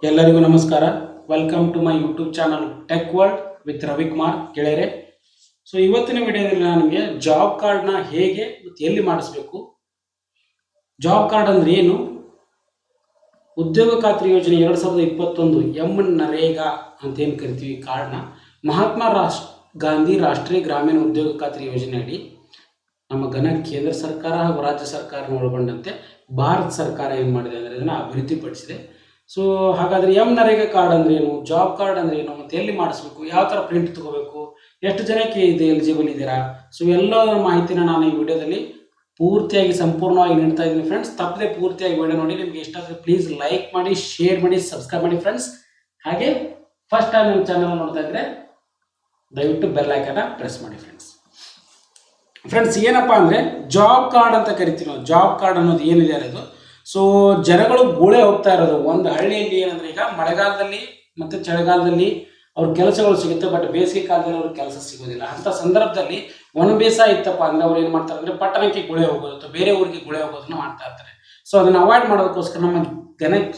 ಎಲ್ಲರಿಗೂ ನಮಸ್ಕಾರ. Welcome to my YouTube channel tech world with Ravikumar ಗೆಳೆಯರೆ. ಸೊ ಇವತ್ತಿನ ವಿಡಿಯೋದಲ್ಲಿ ನಾನು ನಿಮಗೆ ಜಾಬ್ ಕಾರ್ಡ್ನ ಹೇಗೆ ಮತ್ತು ಎಲ್ಲಿ ಮಾಡಿಸ್ಬೇಕು, ಜಾಬ್ ಕಾರ್ಡ್ ಅಂದ್ರೆ ಏನು, ಉದ್ಯೋಗ ಖಾತ್ರಿ ಯೋಜನೆ 2021 ಎಂ ನರೇಗಾ ಅಂತ ಏನು ಕರಿತೀವಿ ಕಾರ್ಡ್ನ ಮಹಾತ್ಮ ಗಾಂಧಿ ರಾಷ್ಟ್ರೀಯ ಗ್ರಾಮೀಣ ಉದ್ಯೋಗ ಖಾತ್ರಿ ಯೋಜನೆ ಅಡಿ ನಮ್ಮ ಕೇಂದ್ರ ಸರ್ಕಾರ ಹಾಗೂ ರಾಜ್ಯ ಸರ್ಕಾರನ ಒಳಗೊಂಡಂತೆ ಭಾರತ ಸರ್ಕಾರ ಏನು ಮಾಡಿದೆ ಅಂದರೆ ಇದನ್ನು ಅಭಿವೃದ್ಧಿಪಡಿಸಿದೆ. ಸೊ ಹಾಗಾದರೆ ಎಂ ನರೇಗಾ ಕಾರ್ಡ್ ಅಂದ್ರೆ ಏನು, ಜಾಬ್ ಕಾರ್ಡ್ ಅಂದ್ರೆ ಏನು, ಮತ್ತು ಎಲ್ಲಿ ಮಾಡಿಸ್ಬೇಕು, ಯಾವ ಥರ ಪ್ರಿಂಟ್ ತಗೋಬೇಕು, ಎಷ್ಟು ಜನಕ್ಕೆ ಇದು ಎಲಿಜಿಬಲ್ ಇದ್ದೀರಾ, ಸೊ ಎಲ್ಲ ಮಾಹಿತಿನ ನಾನು ಈ ವಿಡಿಯೋದಲ್ಲಿ ಪೂರ್ತಿಯಾಗಿ ಸಂಪೂರ್ಣವಾಗಿ ನೀಡ್ತಾ ಇದ್ದೀನಿ ಫ್ರೆಂಡ್ಸ್. ತಪ್ಪದೆ ಪೂರ್ತಿಯಾಗಿ ವಿಡಿಯೋ ನೋಡಿ. ನಿಮಗೆ ಇಷ್ಟ ಆದರೆ ಪ್ಲೀಸ್ ಲೈಕ್ ಮಾಡಿ, ಶೇರ್ ಮಾಡಿ, ಸಬ್ಸ್ಕ್ರೈಬ್ ಮಾಡಿ ಫ್ರೆಂಡ್ಸ್. ಹಾಗೆ ಫಸ್ಟ್ ಟೈಮ್ ನಿಮ್ಮ ಚಾನಲ್ ನೋಡ್ತಾ ಇದ್ರೆ ದಯವಿಟ್ಟು ಬೆಲ್ ಐಕಾನ್ನ ಪ್ರೆಸ್ ಮಾಡಿ ಫ್ರೆಂಡ್ಸ್. ಏನಪ್ಪಾ ಅಂದರೆ ಜಾಬ್ ಕಾರ್ಡ್ ಅಂತ ಕರಿತೀವಿ ನಾವು. ಜಾಬ್ ಕಾರ್ಡ್ ಅನ್ನೋದು ಏನಿದೆ ಅನ್ನೋದು, ಸೊ ಜನಗಳು ಗುಳೆ ಹೋಗ್ತಾ ಇರೋದು ಒಂದು ಹಳ್ಳಿಯಲ್ಲಿ ಏನಂದ್ರೆ ಈಗ ಮಳೆಗಾಲದಲ್ಲಿ ಮತ್ತು ಚಳಿಗಾಲದಲ್ಲಿ ಅವ್ರ ಕೆಲಸಗಳು ಸಿಗುತ್ತೆ, ಬಟ್ ಬೇಸಿಗೆ ಕಾಲದಲ್ಲಿ ಅವ್ರಿಗೆ ಕೆಲಸ ಸಿಗೋದಿಲ್ಲ. ಅಂತ ಸಂದರ್ಭದಲ್ಲಿ ಒಣ ಬೇಸಾಯ ಇತ್ತಪ್ಪ ಅಂದ್ರೆ ಅವ್ರು ಏನು ಮಾಡ್ತಾರೆ ಅಂದರೆ ಪಟ್ಟಣಕ್ಕೆ ಗುಳೆ ಹೋಗೋದು ಅಥವಾ ಬೇರೆ ಊರಿಗೆ ಗುಳೆ ಹೋಗೋದನ್ನ ಮಾಡ್ತಾ ಇರ್ತಾರೆ. ಸೊ ಅದನ್ನು ಅವಾಯ್ಡ್ ಮಾಡೋದಕ್ಕೋಸ್ಕರ ನಮ್ಮ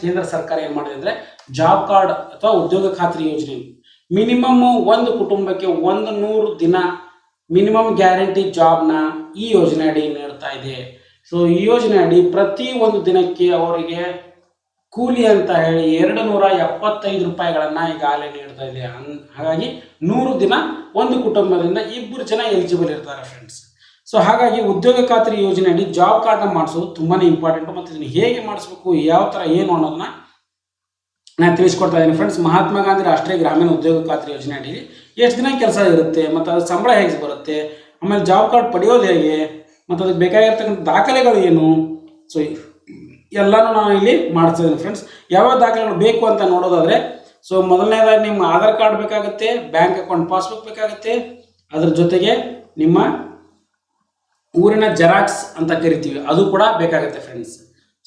ಕೇಂದ್ರ ಸರ್ಕಾರ ಏನು ಮಾಡಿದೆ ಅಂದರೆ ಜಾಬ್ ಕಾರ್ಡ್ ಅಥವಾ ಉದ್ಯೋಗ ಖಾತ್ರಿ ಯೋಜನೆ ಮಿನಿಮಮ್ ಒಂದು ಕುಟುಂಬಕ್ಕೆ 100 ದಿನ ಮಿನಿಮಮ್ ಗ್ಯಾರಂಟಿ ಜಾಬ್ನ ಈ ಯೋಜನೆ ಅಡಿ ನೀಡ್ತಾ ಇದೆ. ಸೊ ಈ ಯೋಜನೆ ಅಡಿ ಪ್ರತಿ ಒಂದು ದಿನಕ್ಕೆ ಅವರಿಗೆ ಕೂಲಿ ಅಂತ ಹೇಳಿ 275 ರೂಪಾಯಿಗಳನ್ನ ಈಗಾಗಲೇ ನೀಡ್ತಾ ಇದೆ. ಹಾಗಾಗಿ 100 ದಿನ ಒಂದು ಕುಟುಂಬದಿಂದ 2 ಜನ ಎಲಿಜಿಬಲ್ ಇರ್ತಾರೆ ಫ್ರೆಂಡ್ಸ್. ಸೊ ಹಾಗಾಗಿ ಉದ್ಯೋಗ ಖಾತ್ರಿ ಯೋಜನೆ ಅಡಿ ಜಾಬ್ ಕಾರ್ಡ್ನ ಮಾಡಿಸೋದು ತುಂಬಾನೇ ಇಂಪಾರ್ಟೆಂಟ್. ಮತ್ತು ಇದನ್ನು ಹೇಗೆ ಮಾಡಿಸ್ಬೇಕು, ಯಾವ ಥರ ಏನು ಅನ್ನೋದನ್ನ ನಾನು ತಿಳಿಸ್ಕೊಡ್ತಾ ಇದ್ದೀನಿ ಫ್ರೆಂಡ್ಸ್. ಮಹಾತ್ಮ ಗಾಂಧಿ ರಾಷ್ಟ್ರೀಯ ಗ್ರಾಮೀಣ ಉದ್ಯೋಗ ಖಾತ್ರಿ ಯೋಜನೆ ಅಡಿ ಎಷ್ಟು ದಿನ ಕೆಲಸ ಇರುತ್ತೆ, ಮತ್ತು ಅದು ಸಂಬಳ ಹೇಗೆ ಬರುತ್ತೆ, ಆಮೇಲೆ ಜಾಬ್ ಕಾರ್ಡ್ ಪಡೆಯೋದು ಹೇಗೆ, ಮತ್ತು ಅದಕ್ಕೆ ಬೇಕಾಗಿರ್ತಕ್ಕಂಥ ದಾಖಲೆಗಳು ಏನು, ಸೊ ಎಲ್ಲನೂ ನಾನು ಇಲ್ಲಿ ಮಾಡ್ತಾ ಇದ್ದೀನಿ ಫ್ರೆಂಡ್ಸ್. ಯಾವ್ಯಾವ ದಾಖಲೆಗಳು ಬೇಕು ಅಂತ ನೋಡೋದಾದರೆ, ಸೊ ಮೊದಲನೇದಾಗಿ ನಿಮ್ಮ ಆಧಾರ್ ಕಾರ್ಡ್ ಬೇಕಾಗುತ್ತೆ, ಬ್ಯಾಂಕ್ ಅಕೌಂಟ್ ಪಾಸ್ಬುಕ್ ಬೇಕಾಗುತ್ತೆ, ಅದ್ರ ಜೊತೆಗೆ ನಿಮ್ಮ ಊರಿನ ಜೆರಾಕ್ಸ್ ಅಂತ ಕರಿತೀವಿ ಅದು ಕೂಡ ಬೇಕಾಗುತ್ತೆ ಫ್ರೆಂಡ್ಸ್.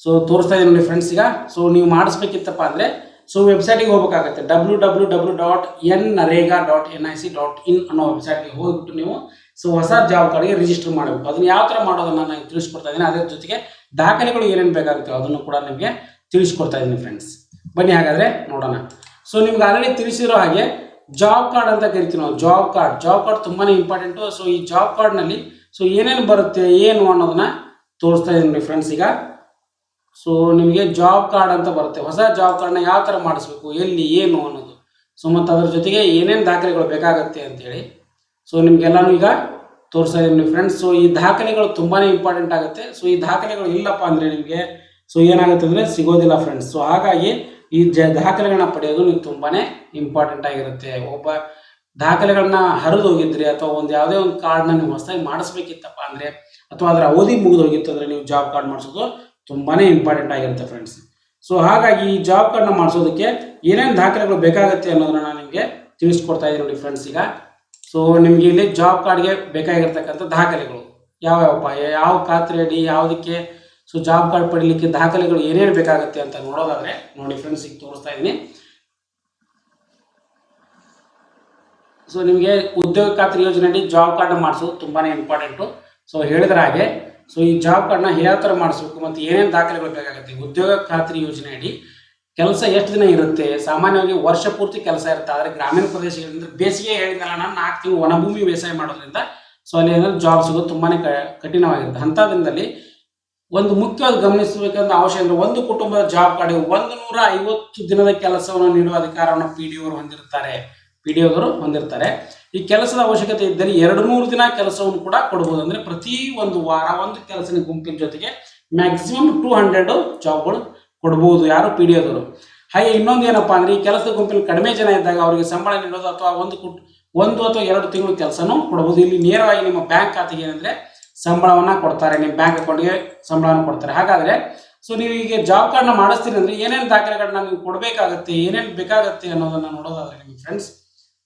ಸೊ ತೋರಿಸ್ತಾ ಇದ್ದೀನಿ ನೋಡಿ ಫ್ರೆಂಡ್ಸ್. ಈಗ ಸೊ ನೀವು ಮಾಡಿಸ್ಬೇಕಿತ್ತಪ್ಪ ಅಂದರೆ ಸೊ ವೆಬ್ಸೈಟಿಗೆ ಹೋಗಬೇಕಾಗುತ್ತೆ. www.nnarega.nic.in ಅನ್ನೋ ವೆಬ್ಸೈಟ್ಗೆ ಹೋಗ್ಬಿಟ್ಟು ನೀವು ಸೊ ಹೊಸ ಜಾಬ್ ಕಾರ್ಡ್ಗೆ ರಿಜಿಸ್ಟರ್ ಮಾಡಬೇಕು. ಅದನ್ನು ಯಾವ ಥರ ಮಾಡೋದನ್ನು ನಾನು ತಿಳಿಸ್ಕೊಡ್ತಾ ಇದ್ದೀನಿ. ಅದ್ರ ಜೊತೆಗೆ ದಾಖಲೆಗಳು ಏನೇನು ಬೇಕಾಗುತ್ತೆ ಅದನ್ನು ಕೂಡ ನಿಮಗೆ ತಿಳಿಸ್ಕೊಡ್ತಾ ಇದ್ದೀನಿ ಫ್ರೆಂಡ್ಸ್. ಬನ್ನಿ ಹಾಗಾದರೆ ನೋಡೋಣ. ಸೊ ನಿಮ್ಗೆ ಆಲ್ರೆಡಿ ತಿಳಿಸಿರೋ ಹಾಗೆ ಜಾಬ್ ಕಾರ್ಡ್ ಅಂತ ಕರಿತೀವಿ ನಾವು. ಜಾಬ್ ಕಾರ್ಡ್ ತುಂಬಾ ಇಂಪಾರ್ಟೆಂಟು. ಸೊ ಈ ಜಾಬ್ ಕಾರ್ಡ್ನಲ್ಲಿ ಸೊ ಏನೇನು ಬರುತ್ತೆ ಏನು ಅನ್ನೋದನ್ನ ತೋರಿಸ್ತಾ ಇದ್ದೀನಿ ಫ್ರೆಂಡ್ಸ್. ಈಗ ಸೊ ನಿಮಗೆ ಜಾಬ್ ಕಾರ್ಡ್ ಅಂತ ಬರುತ್ತೆ. ಹೊಸ ಜಾಬ್ ಕಾರ್ಡ್ನ ಯಾವ ಥರ ಮಾಡಿಸ್ಬೇಕು, ಎಲ್ಲಿ ಏನು ಅನ್ನೋದು, ಸೊ ಮತ್ತು ಅದ್ರ ಜೊತೆಗೆ ಏನೇನು ದಾಖಲೆಗಳು ಬೇಕಾಗುತ್ತೆ ಅಂತೇಳಿ ಸೊ ನಿಮಗೆಲ್ಲನೂ ಈಗ ತೋರಿಸ್ತಾ ಇದ್ದೀನಿ ಫ್ರೆಂಡ್ಸ್. ಸೊ ಈ ದಾಖಲೆಗಳು ತುಂಬಾ ಇಂಪಾರ್ಟೆಂಟ್ ಆಗುತ್ತೆ. ಸೊ ಈ ದಾಖಲೆಗಳು ಇಲ್ಲಪ್ಪ ಅಂದರೆ ನಿಮಗೆ ಸೊ ಏನಾಗುತ್ತೆ ಅಂದರೆ ಸಿಗೋದಿಲ್ಲ ಫ್ರೆಂಡ್ಸ್. ಸೊ ಹಾಗಾಗಿ ಈ ದಾಖಲೆಗಳನ್ನ ಪಡೆಯೋದು ನೀವು ತುಂಬಾ ಇಂಪಾರ್ಟೆಂಟ್ ಆಗಿರುತ್ತೆ. ಒಬ್ಬ ದಾಖಲೆಗಳನ್ನ ಹರಿದು ಹೋಗಿದ್ರಿ ಅಥವಾ ಒಂದು ಯಾವುದೇ ಒಂದು ಕಾರ್ಡ್ನ ನೀವು ಹೊಸದಾಗಿ ಮಾಡಿಸ್ಬೇಕಿತ್ತಪ್ಪ ಅಂದರೆ ಅಥವಾ ಅದರ ಅವಧಿ ಮುಗಿದು ಹೋಗಿತ್ತು ಅಂದರೆ ನೀವು ಜಾಬ್ ಕಾರ್ಡ್ ಮಾಡಿಸೋದು ತುಂಬಾ ಇಂಪಾರ್ಟೆಂಟ್ ಆಗಿರುತ್ತೆ ಫ್ರೆಂಡ್ಸ್. ಸೊ ಹಾಗಾಗಿ ಈ ಜಾಬ್ ಕಾರ್ಡ್ನ ಮಾಡಿಸೋದಕ್ಕೆ ಏನೇನು ದಾಖಲೆಗಳು ಬೇಕಾಗುತ್ತೆ ಅನ್ನೋದನ್ನ ನಾನು ನಿಮಗೆ ತಿಳಿಸ್ಕೊಡ್ತಾ ಇದ್ದೀನಿ ನೋಡಿ ಫ್ರೆಂಡ್ಸ್. ಈಗ ಸೊ ನಿಮಗೆ ಇಲ್ಲಿ ಜಾಬ್ ಕಾರ್ಡ್ಗೆ ಬೇಕಾಗಿರ್ತಕ್ಕಂಥ ದಾಖಲೆಗಳು ಯಾವ್ಯಾವಪ್ಪ, ಯಾವ ಖಾತ್ರಿ ಅಡಿ ಯಾವುದಕ್ಕೆ ಸೊ ಜಾಬ್ ಕಾರ್ಡ್ ಪಡೀಲಿಕ್ಕೆ ದಾಖಲೆಗಳು ಏನೇನು ಬೇಕಾಗುತ್ತೆ ಅಂತ ನೋಡೋದಾದ್ರೆ ನೋಡಿ ಫ್ರೆಂಡ್ಸ್, ಈಗ ತೋರಿಸ್ತಾ ಇದ್ದೀನಿ. ಸೊ ನಿಮಗೆ ಉದ್ಯೋಗ ಖಾತ್ರಿ ಯೋಜನೆ ಅಡಿ ಜಾಬ್ ಕಾರ್ಡ್ನ ಮಾಡಿಸೋದು ತುಂಬಾ ಇಂಪಾರ್ಟೆಂಟು. ಸೊ ಹೇಳಿದ್ರ ಹಾಗೆ ಸೊ ಈ ಜಾಬ್ ಕಾರ್ಡ್ನ ಯಾವ ಥರ ಮಾಡಿಸ್ಬೇಕು ಮತ್ತು ಏನೇನು ದಾಖಲೆಗಳು ಬೇಕಾಗುತ್ತೆ. ಉದ್ಯೋಗ ಖಾತ್ರಿ ಯೋಜನೆ ಅಡಿ ಕೆಲಸ ಎಷ್ಟು ದಿನ ಇರುತ್ತೆ, ಸಾಮಾನ್ಯವಾಗಿ ವರ್ಷ ಪೂರ್ತಿ ಕೆಲಸ ಇರುತ್ತೆ. ಆದರೆ ಗ್ರಾಮೀಣ ಪ್ರದೇಶಗಳಿಂದ ಬೇಸಿಗೆ ಹೇಳಿದ್ನಲ್ಲ ನಾನು 4 ತಿಂಗಳು ವನಭೂಮಿ ಬೇಸಾಯ ಮಾಡೋದ್ರಿಂದ ಸೊ ಅಲ್ಲಿ ಏನಾದ್ರು ಜಾಬ್ ಸಿಗೋದು ತುಂಬಾ ಕಠಿಣವಾಗಿರುತ್ತೆ. ಅಂಥದ್ರಿಂದಲೇ ಒಂದು ಮುಖ್ಯವಾಗಿ ಗಮನಿಸಬೇಕಂತ ಅವಶ್ಯ ಅಂದರೆ ಒಂದು ಕುಟುಂಬದ ಜಾಬ್ ಕಾರ್ಡ್ಗೆ 150 ದಿನದ ಕೆಲಸವನ್ನು ನೀಡುವ ಅಧಿಕಾರವನ್ನು ಪಿ ಡಿ ಒದವರು ಹೊಂದಿರ್ತಾರೆ. ಈ ಕೆಲಸದ ಅವಶ್ಯಕತೆ ಇದ್ದಲ್ಲಿ 200 ದಿನ ಕೆಲಸವನ್ನು ಕೂಡ ಕೊಡ್ಬೋದು. ಅಂದರೆ ಪ್ರತಿ ಒಂದು ವಾರ ಒಂದು ಕೆಲಸದ ಗುಂಪಿನ ಜೊತೆಗೆ ಮ್ಯಾಕ್ಸಿಮಮ್ 200 ಜಾಬ್ಗಳು ಕೊಡ್ಬೋದು ಯಾರು ಪಿ ಡಿ ಒದವರು. ಹಾಗೆ ಇನ್ನೊಂದು ಏನಪ್ಪ ಅಂದರೆ ಈ ಕೆಲಸದ ಗುಂಪಿನ ಕಡಿಮೆ ಜನ ಇದ್ದಾಗ ಅವರಿಗೆ ಸಂಬಳ ನೀಡೋದು ಅಥವಾ ಒಂದು ಅಥವಾ 2 ತಿಂಗಳು ಕೆಲಸನೂ ಕೊಡ್ಬೋದು. ಇಲ್ಲಿ ನೇರವಾಗಿ ನಿಮ್ಮ ಬ್ಯಾಂಕ್ ಖಾತೆಗೆ ಏನಂದರೆ ಸಂಬಳವನ್ನು ಕೊಡ್ತಾರೆ, ನಿಮ್ಮ ಬ್ಯಾಂಕ್ ಅಕೌಂಟ್ಗೆ ಸಂಬಳವನ್ನು ಕೊಡ್ತಾರೆ. ಹಾಗಾದರೆ ಸೊ ನೀವು ಈಗ ಜಾಬ್ ಕಾರ್ಡ್ನ ಮಾಡಿಸ್ತೀರಿ ಅಂದರೆ ಏನೇನು ದಾಖಲೆಗಳನ್ನ ನೀವು ಕೊಡಬೇಕಾಗತ್ತೆ, ಏನೇನು ಬೇಕಾಗುತ್ತೆ ಅನ್ನೋದನ್ನು ನೋಡೋದಾದರೆ ನಿಮ್ಮ ಫ್ರೆಂಡ್ಸ್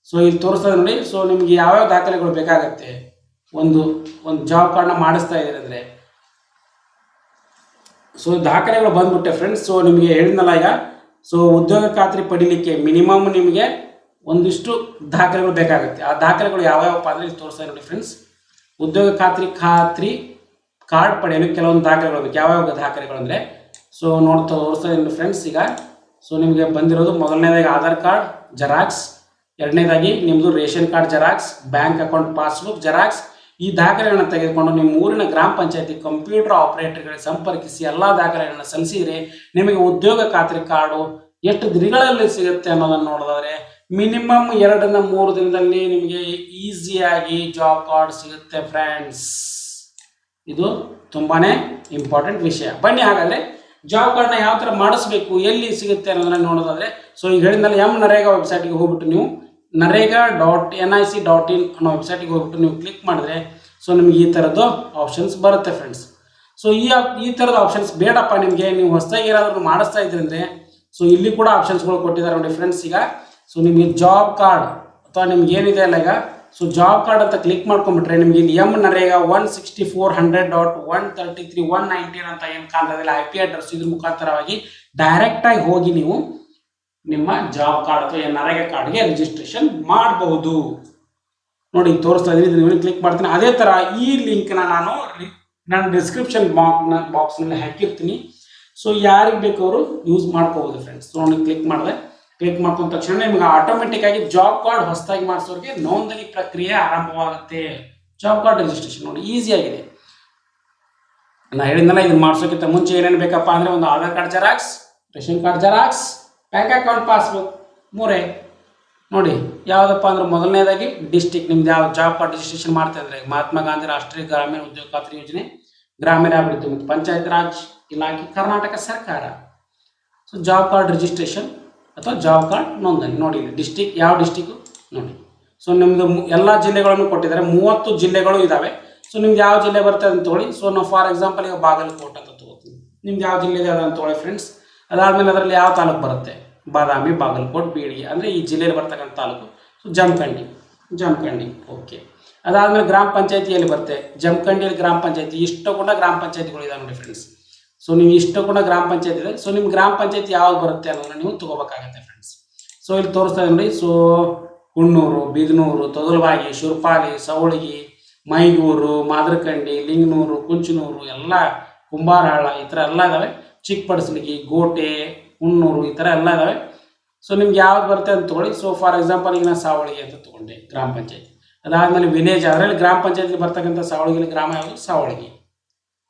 ಸೊ ಇಲ್ಲಿ ತೋರಿಸ್ತಾ ನೋಡಿ. ಸೊ ನಿಮಗೆ ಯಾವ್ಯಾವ ದಾಖಲೆಗಳು ಬೇಕಾಗತ್ತೆ ಒಂದು ಜಾಬ್ ಕಾರ್ಡ್ನ ಮಾಡಿಸ್ತಾ ಇದ್ದೀರಿ ಅಂದರೆ ಸೊ ದಾಖಲೆಗಳು ಬಂದ್ಬಿಟ್ಟೆ ಫ್ರೆಂಡ್ಸ್. ಸೊ ನಿಮಗೆ ಹೇಳಿದ್ನಲ್ಲ ಈಗ ಸೊ ಉದ್ಯೋಗ ಖಾತ್ರಿ ಪಡೀಲಿಕ್ಕೆ ಮಿನಿಮಮ್ ನಿಮಗೆ ಒಂದಿಷ್ಟು ದಾಖಲೆಗಳು ಬೇಕಾಗುತ್ತೆ. ಆ ದಾಖಲೆಗಳು ಯಾವ್ಯಾವಪ್ಪ ಅಂದರೆ ಇಲ್ಲಿ ತೋರಿಸ್ತಾ ನೋಡಿ ಫ್ರೆಂಡ್ಸ್. ಉದ್ಯೋಗ ಖಾತ್ರಿ ಕಾರ್ಡ್ ಪಡೆಯಲು ಕೆಲವೊಂದು ದಾಖಲೆಗಳು ಬೇಕು. ಯಾವ್ಯಾವ ದಾಖಲೆಗಳು ಅಂದರೆ ಸೊ ತೋರಿಸ್ತಾ ಇದ್ದೀನಿ ಫ್ರೆಂಡ್ಸ್. ಈಗ ಸೊ ನಿಮಗೆ ಬಂದಿರೋದು ಮೊದಲನೇದಾಗಿ ಆಧಾರ್ ಕಾರ್ಡ್ ಜೆರಾಕ್ಸ್, ಎರಡನೇದಾಗಿ ನಿಮ್ಮದು ration card xerox, bank account passbook xerox. ಈ ದಾಖಲೆಗಳನ್ನು ತೆಗೆದುಕೊಂಡು ನಿಮ್ಮ ಊರಿನ ಗ್ರಾಮ ಪಂಚಾಯತಿ ಕಂಪ್ಯೂಟರ್ ಆಪರೇಟರ್ಗಳಿಗೆ ಸಂಪರ್ಕಿಸಿ ಎಲ್ಲ ದಾಖಲೆಗಳನ್ನು ಸಲ್ಲಿಸಿದರೆ ನಿಮಗೆ ಉದ್ಯೋಗ ಖಾತ್ರಿ ಕಾರ್ಡು ಎಷ್ಟು ದಿನಗಳಲ್ಲಿ ಸಿಗುತ್ತೆ ಅನ್ನೋದನ್ನು ನೋಡೋದಾದ್ರೆ ಮಿನಿಮಮ್ 2 ರಿಂದ 3 ದಿನದಲ್ಲಿ ನಿಮಗೆ ಈಸಿಯಾಗಿ ಜಾಬ್ ಕಾರ್ಡ್ ಸಿಗುತ್ತೆ ಫ್ರೆಂಡ್ಸ್. ಇದು ತುಂಬಾನೇ ಇಂಪಾರ್ಟೆಂಟ್ ವಿಷಯ. ಬನ್ನಿ ಹಾಗಾದ್ರೆ ಜಾಬ್ ಕಾರ್ಡ್ನ ಯಾವ ಥರ ಮಾಡಿಸ್ಬೇಕು, ಎಲ್ಲಿ ಸಿಗುತ್ತೆ ಅನ್ನೋದನ್ನ ನೋಡೋದಾದ್ರೆ, ಸೊ ಈಗ ಹೇಳಿದ್ಮೇಲೆ ನರೇಗಾ ವೆಬ್ಸೈಟ್ಗೆ ಹೋಗ್ಬಿಟ್ಟು ನೀವು narega.nic.in ಅನ್ನೋ ವೆಬ್ಸೈಟ್ಗೆ ಹೋಗ್ಬಿಟ್ಟು ನೀವು ಕ್ಲಿಕ್ ಮಾಡಿದ್ರೆ ಸೊ ನಿಮ್ಗೆ ಈ ಥರದ್ದು ಆಪ್ಷನ್ಸ್ ಬರುತ್ತೆ ಫ್ರೆಂಡ್ಸ್. ಸೊ ಈ ಥರದ ಆಪ್ಷನ್ಸ್ ಬೇಡಪ್ಪ ನಿಮಗೆ, ನೀವು ಹೊಸದಾಗಿ ಏನಾದರೂ ಮಾಡಿಸ್ತಾ ಇದ್ರಿ ಅಂದರೆ ಸೊ ಇಲ್ಲಿ ಕೂಡ ಆಪ್ಷನ್ಸ್ಗಳು ಕೊಟ್ಟಿದ್ದಾರೆ ನೋಡಿ ಫ್ರೆಂಡ್ಸ್. ಈಗ ಸೊ ನಿಮಗೆ ಜಾಬ್ ಕಾರ್ಡ್ ಅಥವಾ ನಿಮ್ಗೆ ಏನಿದೆ ಅಲ್ಲ ಈಗ, ಸೊ ಜಾಬ್ ಕಾರ್ಡ್ ಅಂತ ಕ್ಲಿಕ್ ಮಾಡ್ಕೊಂಡ್ಬಿಟ್ರೆ ನಿಮಗೆ ಇಲ್ಲಿ ನರೇಗಾ 16400.133.119 ಅಂತ ಏನು ಕಾಣ್ತದಿಲ್ಲ IP ಅಡ್ರೆಸ್, ಇದ್ರ ಮುಖಾಂತರವಾಗಿ ಡೈರೆಕ್ಟಾಗಿ ಹೋಗಿ ನೀವು ನಿಮ್ಮ ಜಾಬ್ ಕಾರ್ಡ್ ಅಥವಾ ನರೇಗಾ ಕಾರ್ಡ್ಗೆ ರಿಜಿಸ್ಟ್ರೇಷನ್ ಮಾಡಬಹುದು. ನೋಡಿ ತೋರಿಸ್ತಾ ಇದ್ದೀನಿ, ಇದನ್ನ ಕ್ಲಿಕ್ ಮಾಡ್ತೀನಿ. ಅದೇ ಥರ ಈ ಲಿಂಕ್ನ ನಾನು ಡಿಸ್ಕ್ರಿಪ್ಷನ್ ಬಾಕ್ಸ್ನಲ್ಲಿ ಹಾಕಿರ್ತೀನಿ. ಸೊ ಯಾರಿಗೆ ಬೇಕು ಅವರು ಯೂಸ್ ಮಾಡ್ಕೋಬೋದು ಫ್ರೆಂಡ್ಸ್. ಸೊ ನೋಡಿ ಕ್ಲಿಕ್ ಮಾಡ್ಕೊಂಡ ತಕ್ಷಣ ನಿಮ್ಗೆ ಆಟೋಮೆಟಿಕ್ ಆಗಿ ಜಾಬ್ ಕಾರ್ಡ್ ಹೊಸದಾಗಿ ಮಾಡಿಸೋರಿಗೆ ನೋಂದಣಿ ಪ್ರಕ್ರಿಯೆ ಆರಂಭವಾಗುತ್ತೆ. ಜಾಬ್ ಕಾರ್ಡ್ ರಿಜಿಸ್ಟ್ರೇಷನ್ ನೋಡಿ ಈಸಿ ಆಗಿದೆ. ನಾ ಹೇಳಿದ್ನಲ್ಲ, ಇದನ್ನ ಮಾಡಿಸೋಕ್ಕಿಂತ ಮುಂಚೆ ಏನೇನು ಬೇಕಪ್ಪ ಅಂದರೆ ಒಂದು Aadhaar card xerox, ration card xerox, bank account passbook, 3 ನೋಡಿ ಯಾವುದಪ್ಪ ಅಂದ್ರೆ ಮೊದಲನೇದಾಗಿ ಡಿಸ್ಟಿಕ್, ನಿಮ್ದು ಯಾವ ಜಾಬ್ ಕಾರ್ಡ್ ರಿಜಿಸ್ಟ್ರೇಷನ್ ಮಾಡ್ತಾ ಇದ್ರೆ ಮಹಾತ್ಮ ಗಾಂಧಿ ರಾಷ್ಟ್ರೀಯ ಗ್ರಾಮೀಣ ಉದ್ಯೋಗ ಖಾತ್ರಿ ಯೋಜನೆ, ಗ್ರಾಮೀಣಾಭಿವೃದ್ಧಿ ಮತ್ತು ಪಂಚಾಯತ್ ರಾಜ್ ಇಲಾಖೆ, ಕರ್ನಾಟಕ ಸರ್ಕಾರ. ಸೊ ಜಾಬ್ ಕಾರ್ಡ್ ರಿಜಿಸ್ಟ್ರೇಷನ್ ಅಥವಾ ಜಾಬ್ ಕಾರ್ಡ್ ನೋಂದಣಿ ನೋಡಿ ಡಿಸ್ಟಿಕ್, ಯಾವ ಡಿಸ್ಟಿಕ್ಕು ನೋಡಿ. ಸೊ ನಿಮ್ಮದು ಎಲ್ಲ ಜಿಲ್ಲೆಗಳನ್ನು ಕೊಟ್ಟಿದ್ದಾರೆ, 30 ಜಿಲ್ಲೆಗಳು ಇದ್ದಾವೆ. ಸೊ ನಿಮ್ದು ಯಾವ ಜಿಲ್ಲೆ ಬರ್ತದೆ ಅಂತ ತೊಗೊಳ್ಳಿ. ಸೊ ನಾವು ಫಾರ್ ಎಕ್ಸಾಂಪಲ್ ಈಗ ಬಾಗಲಕೋಟೆ ಅಂತ ತೊಗೋತೀನಿ, ನಿಮ್ದು ಯಾವ ಜಿಲ್ಲೆ ಇದೆ ಅಂತ ತೊಗೊಳ್ಳಿ ಫ್ರೆಂಡ್ಸ್. ಅದಾದಮೇಲೆ ಅದರಲ್ಲಿ ಯಾವ ತಾಲೂಕು ಬರುತ್ತೆ, ಬಾದಾಮಿ, ಬಾಗಲಕೋಟೆ, ಬೀಳಿಗೆ ಅಂದರೆ ಈ ಜಿಲ್ಲೆಯಲ್ಲಿ ಬರ್ತಕ್ಕಂಥ ತಾಲೂಕು. So Jamkhandi okay. ಅದಾದಮೇಲೆ ಗ್ರಾಮ ಪಂಚಾಯತಿಯಲ್ಲಿ ಬರುತ್ತೆ, ಜಮಖಂಡಿಯಲ್ಲಿ ಗ್ರಾಮ ಪಂಚಾಯತಿ, ಇಷ್ಟು ಕೂಡ ಗ್ರಾಮ ಪಂಚಾಯತಿಗಳು ಇದಾವೆ ನೋಡಿ ಫ್ರೆಂಡ್ಸ್. ಸೊ ನೀವು ಇಷ್ಟು ಕೂಡ ಗ್ರಾಮ ಪಂಚಾಯತಿ ಇದೆ. ಸೊ ನಿಮ್ಮ ಗ್ರಾಮ ಪಂಚಾಯತಿ ಯಾವ್ದು ಬರುತ್ತೆ ಅನ್ನೋದನ್ನ ನೀವು ತಗೋಬೇಕಾಗತ್ತೆ ಫ್ರೆಂಡ್ಸ್. ಸೊ ಇಲ್ಲಿ ತೋರಿಸ್ತಾ ಇದೆ ನೋಡಿ. ಸೊ ಹುಣ್ಣೂರು, ಬಿದನೂರು, ತೊಗಲಬಾಗಿ, ಶುರ್ಪಾಲಿ, ಸವಳಗಿ, ಮೈಗೂರು, ಮಾದರಕಂಡಿ, ಲಿಂಗನೂರು, ಕುಂಚನೂರು ಎಲ್ಲ, ಕುಂಬಾರಹಳ್ಳ ಈ ಥರ ಎಲ್ಲ ಇದ್ದಾವೆ. ಚಿಕ್ಕಪಡಸಲಗಿ, ಗೋಟೆ, ಹುಣ್ಣೂರು ಈ ಥರ ಎಲ್ಲ ಇದ್ದಾವೆ. ಸೊ ನಿಮ್ಗೆ ಯಾವ್ದು ಬರುತ್ತೆ ಅಂತ ತೊಗೊಳ್ಳಿ. ಸೊ ಫಾರ್ ಎಕ್ಸಾಂಪಲ್ ಈಗ ನಾನು ಸಾವಳಗಿ ಅಂತ ತೊಗೊಂಡೆ ಗ್ರಾಮ ಪಂಚಾಯತಿ. ಅದಾದಮೇಲೆ ವಿಲೇಜ್, ಅದರಲ್ಲಿ ಗ್ರಾಮ ಪಂಚಾಯತಿ ಬರ್ತಕ್ಕಂಥ ಸಾವಳಗಿಲಿ ಗ್ರಾಮ ಯಾವುದು, ಸಾವಳಗಿ.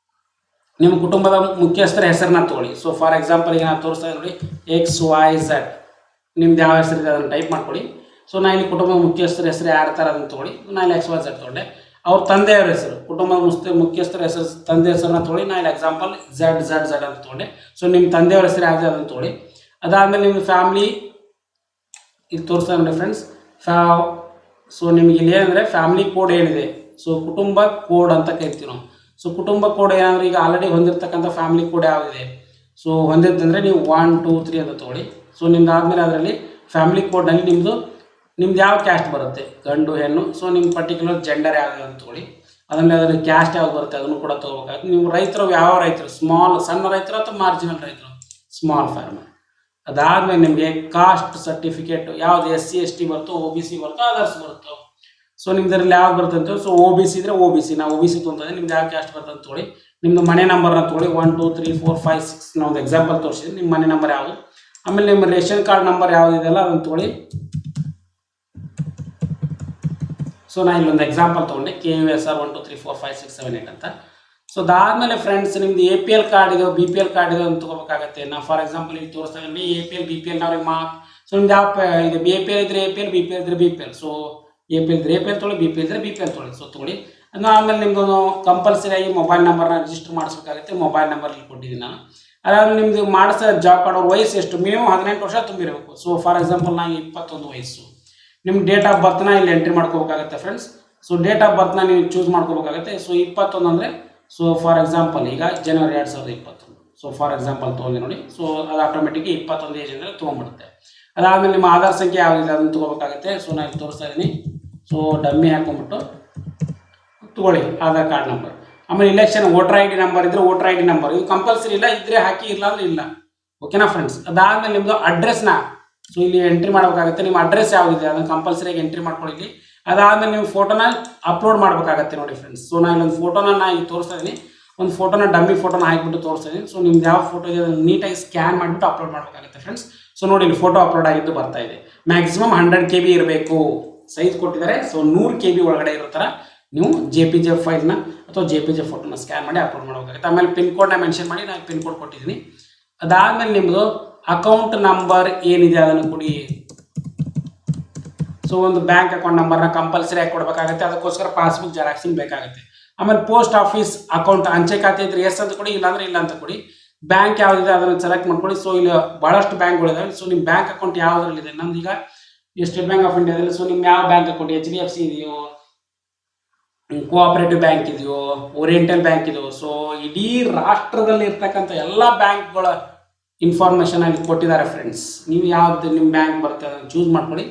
ನಿಮ್ಮ ಕುಟುಂಬದ ಮುಖ್ಯಸ್ಥರ ಹೆಸರನ್ನ ತೊಗೊಳ್ಳಿ. ಸೊ ಫಾರ್ ಎಕ್ಸಾಂಪಲ್ ಈಗ ನಾನು ತೋರಿಸ್ತಾ ನೋಡಿ XYZ, ನಿಮ್ದು ಯಾವ ಹೆಸರಿದೆ ಅದನ್ನು ಟೈಪ್ ಮಾಡ್ಕೊಳ್ಳಿ. ಸೊ ನಾನು ಇಲ್ಲಿ ಕುಟುಂಬದ ಮುಖ್ಯಸ್ಥರ ಹೆಸರು ಯಾರು ಥರ ಅದನ್ನು ತೊಗೊಳ್ಳಿ. ನಾನು ಇಲ್ಲಿ XYZ ತೊಗೊಂಡೆ. ಅವ್ರ ತಂದೆಯವ್ರ ಹೆಸರು, ಕುಟುಂಬದ ಮುಖ್ಯಸ್ಥರ ಹೆಸರು, ತಂದೆ ಹೆಸರನ್ನ ತೊಗೊಳ್ಳಿ. ನಾನು ಇಲ್ಲಿ ಎಕ್ಸಾಂಪಲ್ ZZZ ಅಂತ ತೊಗೊಂಡೆ. ಸೊ ನಿಮ್ಮ ತಂದೆಯವ್ರ ಹೆಸರು ಯಾವ್ದು ಅದನ್ನು ತೊಗೊಳ್ಳಿ. ಅದಾದಮೇಲೆ ನಿಮ್ದು ಫ್ಯಾಮಿಲಿ ಇಲ್ಲಿ ತೋರಿಸ್ತಾ ನೋಡಿ ಫ್ರೆಂಡ್ಸ್. ಸೊ ನಿಮ್ಗೆ ಇಲ್ಲಿ ಏನಂದರೆ ಫ್ಯಾಮಿಲಿ ಕೋಡ್ ಏನಿದೆ, ಸೊ ಕುಟುಂಬ ಕೋಡ್ ಅಂತ ಕರಿತೀವಿ ನಾವು. ಸೊ ಕುಟುಂಬ ಕೋಡ್ ಏನಂದ್ರೆ ಈಗ ಆಲ್ರೆಡಿ ಹೊಂದಿರತಕ್ಕಂಥ ಫ್ಯಾಮಿಲಿ ಕೋಡ್ ಯಾವುದಿದೆ, ಸೊ ಹೊಂದಿದ್ದಂದರೆ ನೀವು 1 2 3 ಅಂತ ತೊಗೊಳ್ಳಿ. ಸೊ ನಿಮ್ದು ಆದಮೇಲೆ ಅದರಲ್ಲಿ ಫ್ಯಾಮಿಲಿ ಕೋಡ್ನಲ್ಲಿ ನಿಮ್ಮದು ಯಾವ ಕ್ಯಾಸ್ಟ್ ಬರುತ್ತೆ, ಗಂಡು ಹೆಣ್ಣು. ಸೊ ನಿಮ್ಮ ಪರ್ಟಿಕ್ಯುಲರ್ ಜೆಂಡರ್ ಯಾವುದು ಅಂತ ತೊಗೊಳ್ಳಿ. ಆಮೇಲೆ ಅದರಲ್ಲಿ ಕ್ಯಾಸ್ಟ್ ಯಾವ್ದು ಬರುತ್ತೆ ಅದನ್ನು ಕೂಡ ತೊಗೋಬೇಕಾಗುತ್ತೆ. ನೀವು ರೈತರು ಯಾವ ರೈತರು, ಸಣ್ಣ ರೈತರು ಅಥವಾ ಮಾರ್ಜಿನಲ್ ರೈತರು, ಸ್ಮಾಲ್ ಫಾರ್ಮರ್. ಅದಾದಮೇಲೆ ನಿಮಗೆ ಕಾಸ್ಟ್ ಸರ್ಟಿಫಿಕೇಟ್ ಯಾವ್ದು SC ST ಬರುತ್ತೋ, OBC ಬರುತ್ತೋ, ಅದರ್ಸ್ ಬರುತ್ತೋ. ಸೊ ನಿಮ್ದ್ರಲ್ಲಿ ಯಾವ್ದು ಬರುತ್ತೆ ಅಂತ, ಸೊ OBC ಇದ್ರೆ OBC, ನಾವು OBC ತೊಗೊಂಡ್ರೆ ನಿಮ್ದು ಯಾವ ಕ್ಯಾಸ್ಟ್ ಬರುತ್ತೆ ಅಂತ ತೊಗೊಳ್ಳಿ. ನಿಮ್ಮದು ಮನೆ ನಂಬರ್ನ ತೊಗೊಳ್ಳಿ. 1 2 3 4 5 6 ನಾವು ಒಂದು ಎಕ್ಸಾಂಪಲ್ ತೋರಿಸಿದ್ವಿ, ನಿಮ್ಮ ಮನೆ ನಂಬರ್ ಯಾವುದು. ಆಮೇಲೆ ನಿಮ್ಮ ರೇಷನ್ ಕಾರ್ಡ್ ನಂಬರ್ ಯಾವುದಿದೆಯಲ್ಲ ಅದನ್ನು ತೊಗೊಳ್ಳಿ. ಸೊ ನಾನು ಇಲ್ಲೊಂದು ಎಕ್ಸಾಂಪಲ್ ತೊಗೊಂಡೆ, KUSR 1 2 3 4 5 6 7 8 ಅಂತ. ಸೊ ಅದಾದಮೇಲೆ ಫ್ರೆಂಡ್ಸ್ ನಿಮ್ದು APL ಕಾರ್ಡ್ ಇದೆ, BPL ಕಾರ್ಡ್ ಇದೆ ಅಂತ ತೊಗೋಬೇಕಾಗತ್ತೆ. ನಾವು ಫಾರ್ ಎಕ್ಸಾಂಪಲ್ ಇಲ್ಲಿ ತೋರಿಸ್ತಾ ಇದ್ದೀವಿ APL BPL ನಾವು ಮಾರ್ಕ್. ಸೊ ನಿಮ್ದು ಯಾವ ಇದು APL ಇದ್ರೆ APL, BPL ಇದ್ರೆ BPL. ಸೊ APL ಇದ್ರೆ APL ತೊಗೊಳ್ಳಿ, BPL ಇದ್ರೆ BPL ತೊಗೊಳ್ಳಿ. ಸೊ ತೊಗೊಳ್ಳಿ. ಆಮೇಲೆ ನಿಮ್ಮದು ಕಂಪಲ್ಸರಿ ಆಗಿ ಮೊಬೈಲ್ ನಂಬರ್ನ ರಿಜಿಸ್ಟರ್ ಮಾಡಿಸ್ಬೇಕಾಗುತ್ತೆ. ಮೊಬೈಲ್ ನಂಬರ್ ಇಲ್ಲಿ ಕೊಟ್ಟಿದ್ದೀನಿ ನಾನು. ಅದಾದ್ಮೇಲೆ ನಿಮ್ದು ಮಾಡಿಸೋ ಜಾಬ್ ಕಾರ್ಡ್ ಅವ್ರ ವಯಸ್ಸು ಎಷ್ಟು, ಮಿನಿಮಮ್ 18 ವರ್ಷ ತುಂಬಿರಬೇಕು. ಸೊ ಫಾರ್ ಎಕ್ಸಾಂಪಲ್ ನಾನು 21 ವಯಸ್ಸು. ನಿಮ್ಮ ಡೇಟ್ ಆಫ್ ಬರ್ತ್ನ ಇಲ್ಲಿ ಎಂಟ್ರಿ ಮಾಡ್ಕೋಬೇಕಾಗುತ್ತೆ ಫ್ರೆಂಡ್ಸ್. ಸೊ ಡೇಟ್ ಆಫ್ ಬರ್ತ್ನ ನೀವು ಚೂಸ್ ಮಾಡ್ಕೋಬೇಕಾಗುತ್ತೆ. ಸೊ 21 ಅಂದರೆ, ಸೊ ಫಾರ್ ಎಕ್ಸಾಂಪಲ್ ಈಗ ಜನವರಿ 2021. ಸೊ ಫಾರ್ ಎಕ್ಸಾಂಪಲ್ ತೊಗೊಂಡೆ ನೋಡಿ. ಸೊ ಅದು ಆಟೋಮೆಟಿಕ್ 21 ಏಜ್ ಅಂದರೆ ತೊಗೊಂಡ್ಬಿಡುತ್ತೆ. ಅದಾದಮೇಲೆ ನಿಮ್ಮ ಆಧಾರ್ ಸಂಖ್ಯೆ ಯಾವುದಿದೆ ಅದನ್ನು ತೊಗೋಬೇಕಾಗುತ್ತೆ. ಸೊ ನಾನು ಇಲ್ಲಿ ತೋರಿಸ್ತಾ ಇದ್ದೀನಿ. ಸೊ ಡಮ್ಮಿ ಹಾಕೊಂಡ್ಬಿಟ್ಟು ತೊಗೊಳ್ಳಿ ಆಧಾರ್ ಕಾರ್ಡ್ ನಂಬರ್. ಆಮೇಲೆ ಇಲೆಕ್ಷನ್ ವೋಟರ್ ID ನಂಬರ್ ಇದ್ರೆ ವೋಟರ್ ID ನಂಬರ್, ಇದು ಕಂಪಲ್ಸರಿ ಇಲ್ಲ, ಇದ್ರೆ ಹಾಕಿ, ಇಲ್ಲ ಅಂದ್ರೆ ಇಲ್ಲ. ಓಕೆನಾ ಫ್ರೆಂಡ್ಸ್. ಅದಾದಮೇಲೆ ನಿಮ್ಮದು ಅಡ್ರೆಸ್ನ ಸೊ ಇಲ್ಲಿ ಎಂಟ್ರಿ ಮಾಡಬೇಕಾಗುತ್ತೆ. ನಿಮ್ಮ ಅಡ್ರೆಸ್ ಯಾವುದಿದೆ ಅದನ್ನು ಕಂಪಲ್ಸರಿಯಾಗಿ ಎಂಟ್ರಿ ಮಾಡ್ಕೊಳ್ಳಿ. ಅದಾದಮೇಲೆ ನೀವು ಫೋಟೋನ ಅಪ್ಲೋಡ್ ಮಾಡಬೇಕಾಗತ್ತೆ ನೋಡಿ ಫ್ರೆಂಡ್ಸ್. ಸೊ ನಾನು ಇಲ್ಲೊಂದು ಫೋಟೋನ ಇಲ್ಲಿ ತೋರಿಸ್ತಾ ಇದ್ದೀನಿ, ಒಂದು ಫೋಟೋನ ಡಮ್ಮಿ ಫೋಟೋನ ಹಾಕಿಬಿಟ್ಟು ತೋರಿಸ್ತಾ ಇದ್ದೀನಿ. ಸೊ ನಿಮ್ದು ಯಾವ ಫೋಟೋ ಇದೆ ಅದನ್ನು ನೀಟಾಗಿ ಸ್ಕ್ಯಾನ್ ಮಾಡಿಬಿಟ್ಟು ಅಪ್ಲೋಡ್ ಮಾಡಬೇಕಾಗುತ್ತೆ ಫ್ರೆಂಡ್ಸ್. ಸೊ ನೋಡಿ ಇಲ್ಲಿ ಫೋಟೋ ಅಪ್ಲೋಡ್ ಆಗಿದ್ದು ಬರ್ತಾ ಇದೆ. ಮ್ಯಾಕ್ಸಿಮಮ್ 100 KB ಇರಬೇಕು ಸೈಜ್ ಕೊಟ್ಟಿದ್ದಾರೆ. ಸೊ 100 KB ಒಳಗಡೆ ಇರೋ ಥರ ನೀವು JPG ಫೈಲ್ನ ಅಥವಾ JPG ಫೋಟೋನ ಸ್ಕ್ಯಾನ್ ಮಾಡಿ ಅಪ್ಲೋಡ್ ಮಾಡಬೇಕಾಗುತ್ತೆ. ಆಮೇಲೆ ಪಿನ್ ಕೋಡ್ನ ಮೆನ್ಷನ್ ಮಾಡಿ ನಾನು ಪಿನ್ ಕೋಡ್ ಕೊಟ್ಟಿದ್ದೀನಿ. ಅದಾದಮೇಲೆ ನಿಮ್ಮದು ಅಕೌಂಟ್ ನಂಬರ್ ಏನಿದೆ ಅದನ್ನು ಕೊಡಿ. ಸೊ ಒಂದು ಬ್ಯಾಂಕ್ ಅಕೌಂಟ್ ನಂಬರ್ನ ಕಂಪಲ್ಸರಿ ಆಗಿ ಕೊಡಬೇಕಾಗುತ್ತೆ. ಅದಕ್ಕೋಸ್ಕರ ಪಾಸ್ಬುಕ್ ಜೆರಾಕ್ಸಿಂಗ್ ಬೇಕಾಗುತ್ತೆ. ಆಮೇಲೆ ಪೋಸ್ಟ್ ಆಫೀಸ್ ಅಕೌಂಟ್ ಅಂಚೆ ಖಾತೆ ಇದ್ರೆ ಎಸ್ ಅಂತ ಕೊಡಿ, ಇಲ್ಲಾಂದ್ರೆ ಇಲ್ಲ ಅಂತ ಕೊಡಿ. ಬ್ಯಾಂಕ್ ಯಾವುದಿದೆ ಅದನ್ನು ಸೆಲೆಕ್ಟ್ ಮಾಡ್ಕೊಳ್ಳಿ. ಸೊ ಇಲ್ಲಿ ಭಾಳಷ್ಟು ಬ್ಯಾಂಕ್ಗಳಿದಾವೆ. ಸೊ ನಿಮ್ಮ ಬ್ಯಾಂಕ್ ಅಕೌಂಟ್ ಯಾವುದ್ರಲ್ಲಿದೆ, ನಮ್ದು ಈಗ ಸ್ಟೇಟ್ ಬ್ಯಾಂಕ್ ಆಫ್ ಇಂಡಿಯಾದಲ್ಲಿ. ಸೊ ನಿಮ್ಮ ಯಾವ ಬ್ಯಾಂಕ್ ಅಕೌಂಟ್, HDFC ಇದೆಯೋ, ಕೋಆಪರೇಟಿವ್ ಬ್ಯಾಂಕ್ ಇದೆಯೋ, ಓರಿಯೆಂಟಲ್ ಬ್ಯಾಂಕ್ ಇದೆಯೋ, ಸೊ ಇಡೀ ರಾಷ್ಟ್ರದಲ್ಲಿ ಇರ್ತಕ್ಕಂಥ ಎಲ್ಲ ಬ್ಯಾಂಕ್ಗಳ ಇನ್ಫಾರ್ಮೇಷನ್ ಅಲ್ಲಿ ಕೊಟ್ಟಿದ್ದಾರೆ ಫ್ರೆಂಡ್ಸ್. ನೀವು ಯಾವ್ದು ನಿಮ್ಮ ಬ್ಯಾಂಕ್ ಬರುತ್ತೆ ಅದನ್ನು ಚೂಸ್ ಮಾಡ್ಕೊಳ್ಳಿ.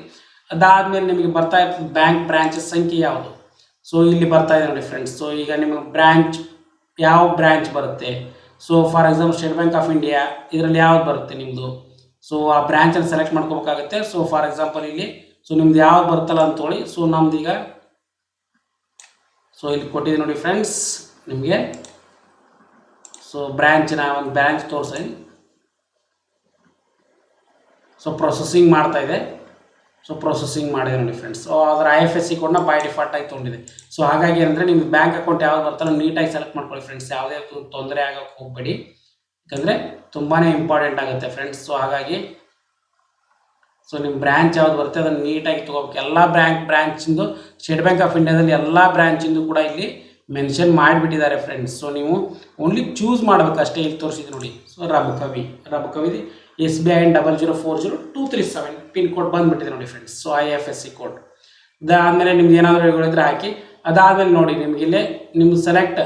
ಅದಾದಮೇಲೆ ನಿಮಗೆ ಬರ್ತಾ ಇರ್ತದೆ ಬ್ಯಾಂಕ್ ಬ್ರಾಂಚಸ್ ಸಂಖ್ಯೆ ಯಾವುದು. ಸೊ ಇಲ್ಲಿ ಬರ್ತಾ ಇದೆ ನೋಡಿ ಫ್ರೆಂಡ್ಸ್. ಸೊ ಈಗ ನಿಮಗೆ ಬ್ರಾಂಚ್ ಯಾವ ಬ್ರಾಂಚ್ ಬರುತ್ತೆ. So for example state bank of India ಇದರಲ್ಲಿ ಯಾವ್ದು ಬರುತ್ತೆ ನಿಮ್ಮದು. ಸೊ ಆ ಬ್ರಾಂಚನ್ನು ಸೆಲೆಕ್ಟ್ ಮಾಡ್ಕೋಬೇಕಾಗುತ್ತೆ. ಸೊ ಫಾರ್ ಎಕ್ಸಾಂಪಲ್ ಇಲ್ಲಿ ಸೊ ನಿಮ್ದು ಯಾವ್ದು ಬರುತ್ತಲ್ಲ ಅಂತೇಳಿ. ಸೊ ನಮ್ದು ಈಗ ಸೊ ಇಲ್ಲಿ ಕೊಟ್ಟಿದೆ ನೋಡಿ ಫ್ರೆಂಡ್ಸ್ ನಿಮಗೆ. ಸೊ ಬ್ರಾಂಚಿನ ಒಂದು ಬ್ರಾಂಚ್ ತೋರಿಸಿ. ಸೊ ಪ್ರೊಸೆಸಿಂಗ್ ಮಾಡ್ತಾ ಇದೆ. ಸೊ ಪ್ರೊಸೆಸಿಂಗ್ ಮಾಡಿದೆ ನೋಡಿ ಫ್ರೆಂಡ್ಸ್. ಸೊ ಅದರ IFSC ಕೋಡ್ನ ಬೈ ಡಿಫಾಲ್ಟ್ ಆಗಿ ತೊಗೊಂಡಿದೆ. ಸೊ ಹಾಗಾಗಿ ಅಂದರೆ ನಿಮ್ಮ ಬ್ಯಾಂಕ್ ಅಕೌಂಟ್ ಯಾವ್ದು ಬರ್ತಲ್ಲ ನೀಟಾಗಿ ಸೆಲೆಕ್ಟ್ ಮಾಡ್ಕೊಳ್ಳಿ ಫ್ರೆಂಡ್ಸ್. ಯಾವುದೇ ತೊಂದರೆ ಆಗೋಕ್ಕೆ ಹೋಗಬೇಡಿ, ಯಾಕಂದರೆ ತುಂಬಾ ಇಂಪಾರ್ಟೆಂಟ್ ಆಗುತ್ತೆ ಫ್ರೆಂಡ್ಸ್. ಸೊ ಹಾಗಾಗಿ ಸೊ ನಿಮ್ಮ ಬ್ರಾಂಚ್ ಯಾವ್ದು ಬರುತ್ತೆ ಅದನ್ನು ನೀಟಾಗಿ ತೊಗೋಬೇಕು. ಎಲ್ಲ ಬ್ರಾಂಚಿಂದು ಸ್ಟೇಟ್ ಬ್ಯಾಂಕ್ ಆಫ್ ಇಂಡಿಯಾದಲ್ಲಿ ಎಲ್ಲ ಬ್ರಾಂಚಿಂದು ಕೂಡ ಇಲ್ಲಿ ಮೆನ್ಷನ್ ಮಾಡಿಬಿಟ್ಟಿದ್ದಾರೆ ಫ್ರೆಂಡ್ಸ್. ಸೊ ನೀವು ಓನ್ಲಿ ಚೂಸ್ ಮಾಡಬೇಕು ಅಷ್ಟೇ. ಇಲ್ಲಿ ತೋರಿಸಿದೆ ನೋಡಿ. So Rabakavi SBI 0040-237 pin code ಬಂದುಬಿಟ್ಟಿದೆ ನೋಡಿ ಫ್ರೆಂಡ್ಸ್. So IFSC code. ಅದಾದಮೇಲೆ ನಿಮ್ದು ಏನಾದರೂ ಹೇಳಿದ್ರೆ ಹಾಕಿ. ಅದಾದಮೇಲೆ ನೋಡಿ ನಿಮ್ಗೆ ಇಲ್ಲೇ ನಿಮ್ದು ಸೆಲೆಕ್ಟ್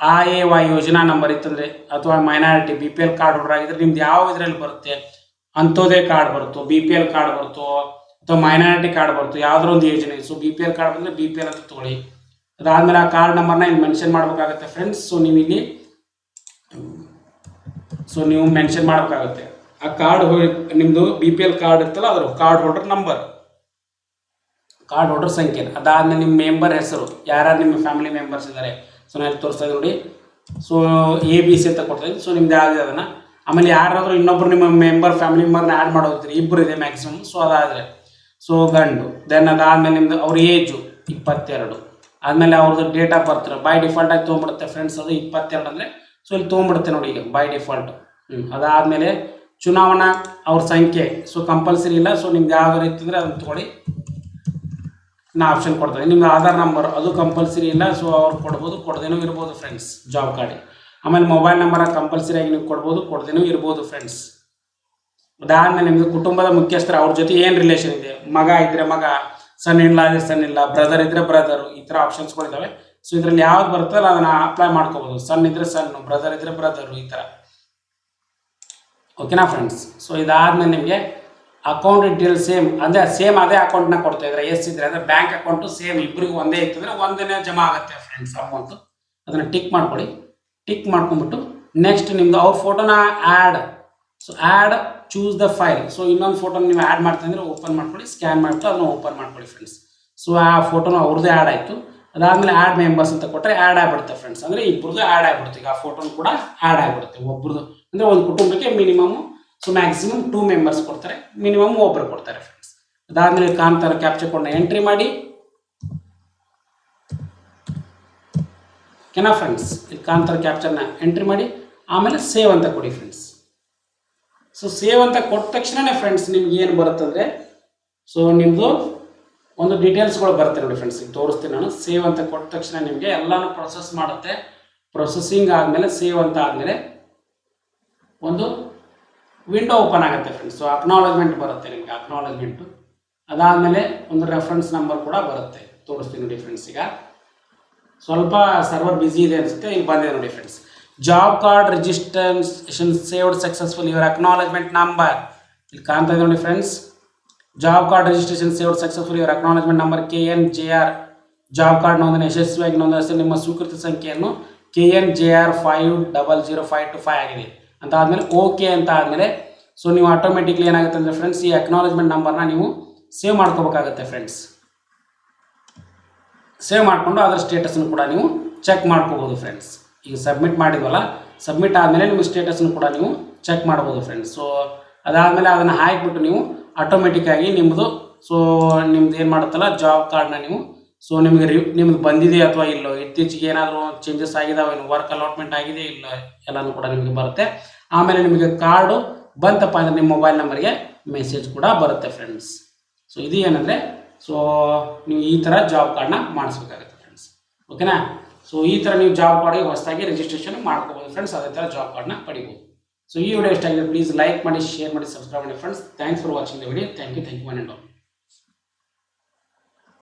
AY ಯೋಜನಾ ನಂಬರ್ ಇತ್ತಂದರೆ ಅಥವಾ ಮೈನಾರಿಟಿ BPL ಕಾರ್ಡ್ ಹೋಲ್ಡರ್ ಆಗಿದ್ರೆ ನಿಮ್ದು ಯಾವ ಇದರಲ್ಲಿ ಬರುತ್ತೆ, ಅಂಥೋದೇ ಕಾರ್ಡ್ ಬರುತ್ತೋ, BPL ಕಾರ್ಡ್ ಬರುತ್ತೋ ಅಥವಾ ಮೈನಾರಿಟಿ ಕಾರ್ಡ್ ಬರುತ್ತೋ, ಯಾವುದೋ ಒಂದು ಯೋಜನೆ. ಸೊ BPL ಕಾರ್ಡ್ ಬಂದರೆ BPL ಅಂತ ತೊಗೊಳ್ಳಿ. ಅದಾದಮೇಲೆ ಆ ಕಾರ್ಡ್ ನಂಬರ್ನ ಇಲ್ಲಿ ಮೆನ್ಷನ್ ಮಾಡಬೇಕಾಗುತ್ತೆ ಫ್ರೆಂಡ್ಸ್. ಸೊ ನೀವು ಇಲ್ಲಿ ನೀವು ಮೆನ್ಷನ್ ಮಾಡಬೇಕಾಗುತ್ತೆ ಆ ಕಾರ್ಡ್ ನಿಮ್ಮದು BPL ಕಾರ್ಡ್ ಇರ್ತಲ್ಲ ಅದ್ರ card holder number, card holder ಸಂಖ್ಯೆ. ಅದಾದಮೇಲೆ ನಿಮ್ಮ ಮೆಂಬರ್ ಹೆಸರು, ಯಾರ್ಯಾರು ನಿಮ್ಮ ಫ್ಯಾಮಿಲಿ ಮೆಂಬರ್ಸ್ ಇದ್ದಾರೆ. ಸೊ ನಾನು ತೋರಿಸ್ತಾ ಇದ್ದೀನಿ ನೋಡಿ. ಸೊ ABC ಅಂತ ಕೊಡ್ತಾ ಇದ್ದೀನಿ. ಸೊ ನಿಮ್ದು ಯಾವ್ದು ಅದನ್ನು. ಆಮೇಲೆ ಯಾರಾದರೂ ಇನ್ನೊಬ್ರು ನಿಮ್ಮ ಫ್ಯಾಮಿಲಿ ಮೆಂಬರ್ನ ಆ್ಯಡ್ ಮಾಡೋದ್ರಿ, ಇಬ್ಬರು ಇದೆ ಮ್ಯಾಕ್ಸಿಮಮ್. ಸೊ ಅದಾದರೆ ಸೊ ಗಂಡು. ದೆನ್ ಅದಾದಮೇಲೆ ನಿಮ್ಮದು ಅವ್ರ ಏಜು 22. ಆದಮೇಲೆ ಅವ್ರದ್ದು date of birth by default ಆಗಿ ತೊಗೊಂಡ್ಬಿಡುತ್ತೆ ಫ್ರೆಂಡ್ಸ್. ಅದು 22 ಅಂದರೆ ಸೊ ಇಲ್ಲಿ ತೊಗೊಂಡ್ಬಿಡುತ್ತೆ ನೋಡಿ ಈಗ ಬೈ ಡಿಫಾಲ್ಟ್. ಅದಾದಮೇಲೆ ಚುನಾವಣಾ ಅವ್ರ ಸಂಖ್ಯೆ. ಸೊ ಕಂಪಲ್ಸರಿ ಇಲ್ಲ. ಸೊ ನಿಮ್ದು ಯಾವ್ದಾರು ಇತ್ತಂದರೆ ಅದನ್ನು ತೊಗೊಳ್ಳಿ, ನಾ ಆಪ್ಷನ್ ಕೊಡ್ತೇನೆ. ನಿಮ್ದು ಆಧಾರ್ ನಂಬರ್ ಅದು ಕಂಪಲ್ಸರಿ ಇಲ್ಲ. ಸೊ ಅವ್ರು ಕೊಡ್ಬೋದು, ಕೊಡದೇನೂ ಇರ್ಬೋದು ಫ್ರೆಂಡ್ಸ್ ಜಾಬ್ ಕಾರ್ಡಿಗೆ. ಆಮೇಲೆ ಮೊಬೈಲ್ ನಂಬರ್ ಕಂಪಲ್ಸರಿ ಆಗಿ ನೀವು ಕೊಡ್ಬೋದು, ಕೊಡದೇನೂ ಇರ್ಬೋದು ಫ್ರೆಂಡ್ಸ್. ಅದಾದಮೇಲೆ ನಿಮ್ಮದು ಕುಟುಂಬದ ಮುಖ್ಯಸ್ಥರು, ಅವ್ರ ಜೊತೆ ಏನು ರಿಲೇಷನ್ ಇದೆ. ಮಗ ಇದ್ದರೆ ಮಗ, ಸನ್ ಇಲ್ಲ ಇದ್ರೆ ಸನ್ ಇಲ್ಲ, ಬ್ರದರ್ ಇದ್ದರೆ ಬ್ರದರು, ಈ ಥರ ಆಪ್ಷನ್ಸ್ಗಳಿದ್ದಾವೆ. ಸೊ ಇದರಲ್ಲಿ ಯಾವ್ದು ಬರ್ತಲ್ಲ ಅದನ್ನು ಅಪ್ಲೈ ಮಾಡ್ಕೋಬೋದು. ಸನ್ ಇದ್ದರೆ ಸನ್ನು, ಬ್ರದರ್ ಇದ್ದರೆ ಬ್ರದರು, ಈ ಥರ. ಓಕೆನಾ ಫ್ರೆಂಡ್ಸ್. ಸೊ ಇದಾದಮೇಲೆ ನಿಮಗೆ ಅಕೌಂಟ್ ಡೀಟೇಲ್ ಸೇಮ್ ಅದೇ ಅಕೌಂಟ್ನ ಕೊಡ್ತಾ ಇದ್ದಾರೆ. ಇದ್ದರೆ ಅಂದರೆ ಬ್ಯಾಂಕ್ ಅಕೌಂಟು ಸೇಮ್ ಇಬ್ಬರಿಗೂ ಒಂದೇ ಇತ್ತಂದರೆ ಒಂದೇ ಜಮಾ ಆಗುತ್ತೆ ಫ್ರೆಂಡ್ಸ್ ಅಮೌಂಟು. ಅದನ್ನು ಟಿಕ್ ಮಾಡ್ಕೊಳ್ಳಿ. ಟಿಕ್ ಮಾಡ್ಕೊಂಬಿಟ್ಟು ನೆಕ್ಸ್ಟ್ ನಿಮ್ಮದು ಅವ್ರ ಫೋಟೋನ add. So add choose the file. So ಇನ್ನೊಂದು ಫೋಟೋನ ನೀವು ಆ್ಯಡ್ ಮಾಡ್ತಾ ಅಂದರೆ ಓಪನ್ ಮಾಡ್ಕೊಳ್ಳಿ, ಸ್ಕ್ಯಾನ್ ಮಾಡಿಬಿಟ್ಟು ಅದನ್ನು ಓಪನ್ ಮಾಡ್ಕೊಳ್ಳಿ ಫ್ರೆಂಡ್ಸ್. ಸೊ ಆ ಫೋಟೋನ ಅವ್ರದ್ದು ಆ್ಯಡ್ ಆಯಿತು. ಅದಾದಮೇಲೆ ಆ್ಯಡ್ ಮೆಂಬರ್ಸ್ ಅಂತ ಕೊಟ್ಟರೆ ಆ್ಯಡ್ ಆಗಿಬಿಡುತ್ತೆ ಫ್ರೆಂಡ್ಸ್. ಅಂದರೆ ಇಬ್ಬರದ್ದು ಆ್ಯಡ್ ಆಗಿಬಿಡುತ್ತೆ. ಈಗ ಆ ಫೋಟೋನು ಕೂಡ ಆ್ಯಡ್ ಆಗಿಬಿಡುತ್ತೆ. ಒಬ್ರದ್ದು ಅಂದರೆ ಒಂದು ಕುಟುಂಬಕ್ಕೆ ಮಿನಿಮಮ್ ಸೊ ಮ್ಯಾಕ್ಸಿಮಮ್ 2 ಮೆಂಬರ್ಸ್ ಕೊಡ್ತಾರೆ, ಮಿನಿಮಮ್ ಒಬ್ಬರು ಕೊಡ್ತಾರೆ ಫ್ರೆಂಡ್ಸ್. ಅದಾದಮೇಲೆ ಕಾಂತಾರ ಕ್ಯಾಪ್ಚರ್ ಕೋಡ್ನ ಎಂಟ್ರಿ ಮಾಡಿ. ಓಕೆನಾ ಫ್ರೆಂಡ್ಸ್. ಇಲ್ಲಿ ಕಾಂತಾರ ಕ್ಯಾಪ್ಚರ್ನ ಎಂಟ್ರಿ ಮಾಡಿ ಆಮೇಲೆ ಸೇವ್ ಅಂತ ಕೊಡಿ ಫ್ರೆಂಡ್ಸ್. ಸೊ ಸೇವ್ ಅಂತ ಕೊಟ್ಟ ತಕ್ಷಣವೇ ಫ್ರೆಂಡ್ಸ್ ನಿಮ್ಗೆ ಏನು ಬರುತ್ತಂದರೆ ಸೊ ನಿಮ್ಮದು ಒಂದು ಡೀಟೇಲ್ಸ್ಗಳು ಬರುತ್ತೆ ನೋಡಿ ಫ್ರೆಂಡ್ಸ್. ಈಗ ತೋರಿಸ್ತೀನಿ ನಾನು. ಸೇವ್ ಅಂತ ಕೊಟ್ಟ ತಕ್ಷಣ ನಿಮಗೆ ಎಲ್ಲನೂ ಪ್ರೊಸೆಸ್ ಮಾಡುತ್ತೆ. ಪ್ರೊಸೆಸಿಂಗ್ ಆದಮೇಲೆ ಸೇವ್ ಅಂತ ಆದಮೇಲೆ ಒಂದು ವಿಂಡೋ ಓಪನ್ ಆಗುತ್ತೆ ಫ್ರೆಂಡ್ಸ್. ಸೊ ಅಕ್ನಾಲಜ್ಮೆಂಟ್ ಬರುತ್ತೆ ನಿಮಗೆ, ಅಕ್ನಾಲಜ್ಮೆಂಟು. ಅದಾದಮೇಲೆ ಒಂದು ರೆಫರೆನ್ಸ್ ನಂಬರ್ ಕೂಡ ಬರುತ್ತೆ. ತೋರಿಸ್ತೀನಿ ನೋಡಿ ಫ್ರೆಂಡ್ಸ್. ಈಗ ಸ್ವಲ್ಪ ಸರ್ವರ್ ಬ್ಯುಸಿ ಇದೆ ಅನಿಸುತ್ತೆ. ಇಲ್ಲಿ ಬಂದಿದೆ ನೋಡಿ friends. Job card registration saved successful your acknowledgement number. ಇಲ್ಲಿ ಕಾಣ್ತಾ ಇದೆ ನೋಡಿ friends. Job card registration saved successful your acknowledgement number KNJR. Job card ನೋಂದಣಿ ಯಶಸ್ವಿಯಾಗಿ ನೋಂದಾಯಿಸಿ ನಿಮ್ಮ ಸ್ವೀಕೃತಿ ಸಂಖ್ಯೆಯನ್ನು KNJR 500525 ಆಗಿದೆ ಅಂತ ಆದಮೇಲೆ ಓಕೆ ಅಂತ ಆದಮೇಲೆ ಸೊ ನೀವು ಆಟೋಮೆಟಿಕ್ಲಿ ಏನಾಗುತ್ತೆ ಅಂದರೆ ಫ್ರೆಂಡ್ಸ್ ಈ ಅಕ್ನಾಲಜ್ಮೆಂಟ್ ನಂಬರ್ನ ನೀವು ಸೇವ್ ಮಾಡ್ಕೋಬೇಕಾಗತ್ತೆ ಫ್ರೆಂಡ್ಸ್. ಸೇವ್ ಮಾಡಿಕೊಂಡು ಅದರ ಸ್ಟೇಟಸ್ನು ಕೂಡ ನೀವು ಚೆಕ್ ಮಾಡ್ಕೋಬೋದು ಫ್ರೆಂಡ್ಸ್. ಈಗ ಸಬ್ಮಿಟ್ ಮಾಡಿದ್ವಲ್ಲ, ಸಬ್ಮಿಟ್ ಆದಮೇಲೆ ನಿಮ್ಮ ಸ್ಟೇಟಸ್ನು ಕೂಡ ನೀವು ಚೆಕ್ ಮಾಡ್ಬೋದು ಫ್ರೆಂಡ್ಸ್. ಸೊ ಅದಾದಮೇಲೆ ಅದನ್ನು ಹಾಕಿಬಿಟ್ಟು ನೀವು ಆಟೋಮೆಟಿಕ್ಕಾಗಿ ನಿಮ್ಮದು ಸೊ ನಿಮ್ದು ಏನು ಮಾಡುತ್ತಲ್ಲ ಜಾಬ್ ಕಾರ್ಡ್ನ ನೀವು ಸೊ ನಿಮ್ದು ಬಂದಿದೆ ಅಥವಾ ಇಲ್ಲೋ, ಇತ್ತೀಚೆಗೆ ಏನಾದರೂ ಚೇಂಜಸ್ ಆಗಿದಾವೇನು, ವರ್ಕ್ ಅಲಾಟ್ಮೆಂಟ್ ಆಗಿದೆ ಇಲ್ಲ ಎಲ್ಲನೂ ಕೂಡ ನಿಮಗೆ ಬರುತ್ತೆ. ಆಮೇಲೆ ನಿಮಗೆ ಕಾರ್ಡು ಬಂತಪ್ಪ ಅಂದರೆ ನಿಮ್ಮ ಮೊಬೈಲ್ ನಂಬರ್ಗೆ ಮೆಸೇಜ್ ಕೂಡ ಬರುತ್ತೆ ಫ್ರೆಂಡ್ಸ್. ಸೊ ಇದು ಏನಂದರೆ ಸೊ ನೀವು ಈ ಥರ ಜಾಬ್ ಕಾರ್ಡ್ನ ಮಾಡಿಸ್ಬೇಕಾಗುತ್ತೆ ಫ್ರೆಂಡ್ಸ್. ಓಕೆನಾ. ಸೊ ಈ ಥರ ನೀವು ಜಾಬ್ ಕಾರ್ಡಿಗೆ ಹೊಸದಾಗಿ ರಿಜಿಸ್ಟ್ರೇಷನ್ ಮಾಡ್ಕೋಬೋದು ಫ್ರೆಂಡ್ಸ್. ಅದೇ ಥರ ಜಾಬ್ ಕಾರ್ಡ್ನ ಪಡಿಬೋದು. ಸೊ ಈ ವಿಡಿಯೋ ಇಷ್ಟ ಆಗಿದೆ ಪ್ಲೀಸ್ ಲೈಕ್ ಮಾಡಿ, ಶೇರ್ ಮಾಡಿ, ಸಬ್ಸ್ಕ್ರೈಬ್ ಮಾಡಿ friends. Thanks for watching the video. Thank you one and all.